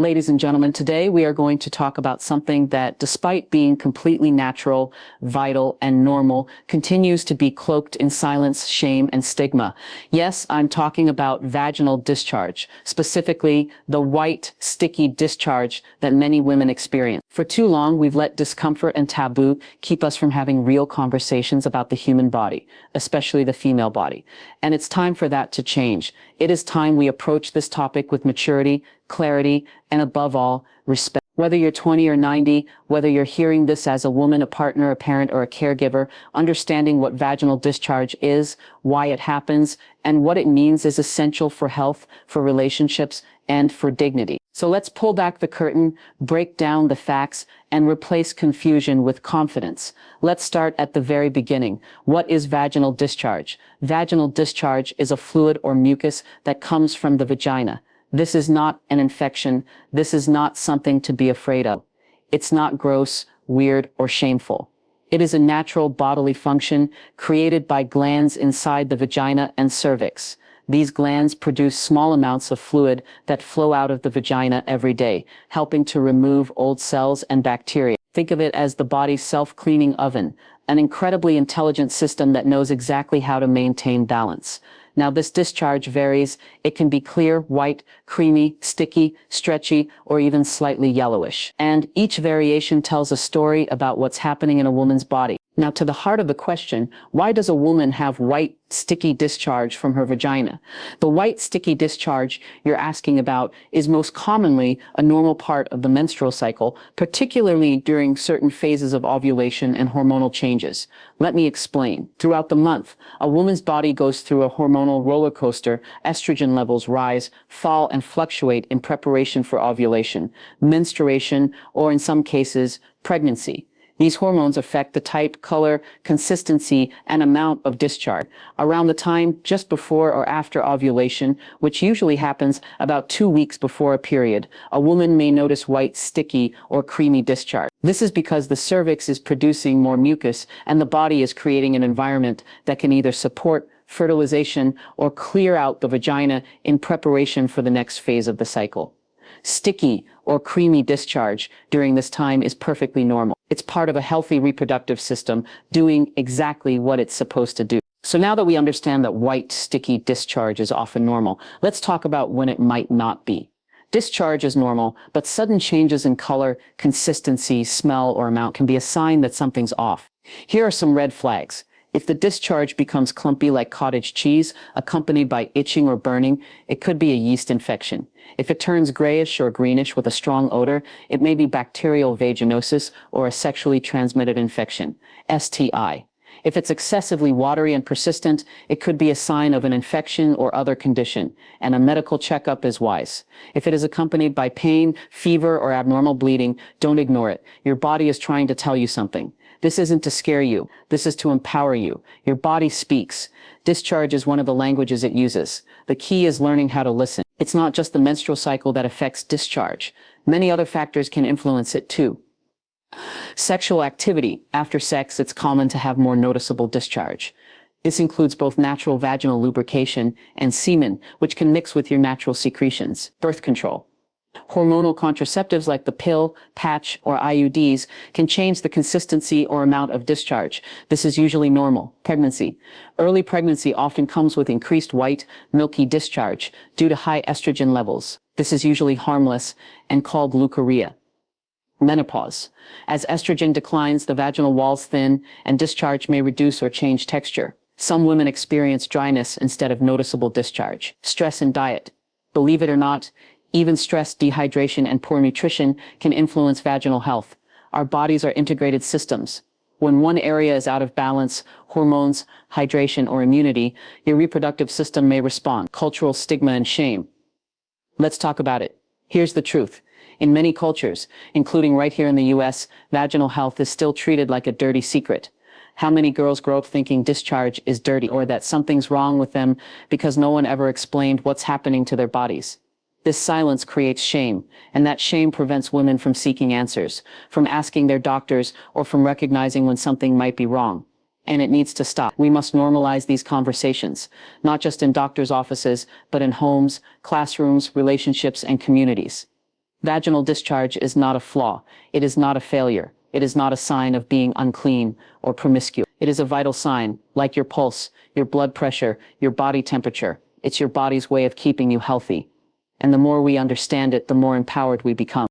Ladies and gentlemen, today we are going to talk about something that, despite being completely natural, vital, and normal, continues to be cloaked in silence, shame, and stigma. Yes, I'm talking about vaginal discharge, specifically the white, sticky discharge that many women experience. For too long, we've let discomfort and taboo keep us from having real conversations about the human body, especially the female body. And it's time for that to change. It is time we approach this topic with maturity, clarity, and above all, respect. Whether you're 20 or 90, whether you're hearing this as a woman, a partner, a parent, or a caregiver, understanding what vaginal discharge is, why it happens, and what it means is essential for health, for relationships, and for dignity. So let's pull back the curtain, break down the facts, and replace confusion with confidence. Let's start at the very beginning. What is vaginal discharge? Vaginal discharge is a fluid or mucus that comes from the vagina. This is not an infection. This is not something to be afraid of. It's not gross, weird, or shameful. It is a natural bodily function created by glands inside the vagina and cervix. These glands produce small amounts of fluid that flow out of the vagina every day, helping to remove old cells and bacteria. Think of it as the body's self-cleaning oven, an incredibly intelligent system that knows exactly how to maintain balance. Now, this discharge varies. It can be clear, white, creamy, sticky, stretchy, or even slightly yellowish. And each variation tells a story about what's happening in a woman's body. Now, to the heart of the question, why does a woman have white, sticky discharge from her vagina? The white, sticky discharge you're asking about is most commonly a normal part of the menstrual cycle, particularly during certain phases of ovulation and hormonal changes. Let me explain. Throughout the month, a woman's body goes through a hormonal roller coaster. Estrogen levels rise, fall, and fluctuate in preparation for ovulation, menstruation, or in some cases, pregnancy. These hormones affect the type, color, consistency, and amount of discharge. Around the time just before or after ovulation, which usually happens about 2 weeks before a period, a woman may notice white, sticky, or creamy discharge. This is because the cervix is producing more mucus and the body is creating an environment that can either support fertilization or clear out the vagina in preparation for the next phase of the cycle. Sticky or creamy discharge during this time is perfectly normal. It's part of a healthy reproductive system doing exactly what it's supposed to do. So now that we understand that white, sticky discharge is often normal, let's talk about when it might not be. Discharge is normal, but sudden changes in color, consistency, smell, or amount can be a sign that something's off. Here are some red flags. If the discharge becomes clumpy like cottage cheese, accompanied by itching or burning, it could be a yeast infection. If it turns grayish or greenish with a strong odor, it may be bacterial vaginosis or a sexually transmitted infection, STI. If it's excessively watery and persistent, it could be a sign of an infection or other condition, and a medical checkup is wise. If it is accompanied by pain, fever, or abnormal bleeding, don't ignore it. Your body is trying to tell you something. This isn't to scare you. This is to empower you. Your body speaks. Discharge is one of the languages it uses. The key is learning how to listen. It's not just the menstrual cycle that affects discharge. Many other factors can influence it too. Sexual activity. After sex, it's common to have more noticeable discharge. This includes both natural vaginal lubrication and semen, which can mix with your natural secretions. Birth control. Hormonal contraceptives like the pill, patch, or IUDs can change the consistency or amount of discharge. This is usually normal. Pregnancy. Early pregnancy often comes with increased white, milky discharge due to high estrogen levels. This is usually harmless and called leukorrhea. Menopause. As estrogen declines, the vaginal walls thin and discharge may reduce or change texture. Some women experience dryness instead of noticeable discharge. Stress and diet. Believe it or not, even stress, dehydration, and poor nutrition can influence vaginal health. Our bodies are integrated systems. When one area is out of balance, hormones, hydration, or immunity, your reproductive system may respond. Cultural stigma and shame. Let's talk about it. Here's the truth. In many cultures, including right here in the US, vaginal health is still treated like a dirty secret. How many girls grow up thinking discharge is dirty or that something's wrong with them because no one ever explained what's happening to their bodies? This silence creates shame, and that shame prevents women from seeking answers, from asking their doctors, or from recognizing when something might be wrong. And it needs to stop. We must normalize these conversations, not just in doctors' offices, but in homes, classrooms, relationships, and communities. Vaginal discharge is not a flaw. It is not a failure. It is not a sign of being unclean or promiscuous. It is a vital sign, like your pulse, your blood pressure, your body temperature. It's your body's way of keeping you healthy. And the more we understand it, the more empowered we become.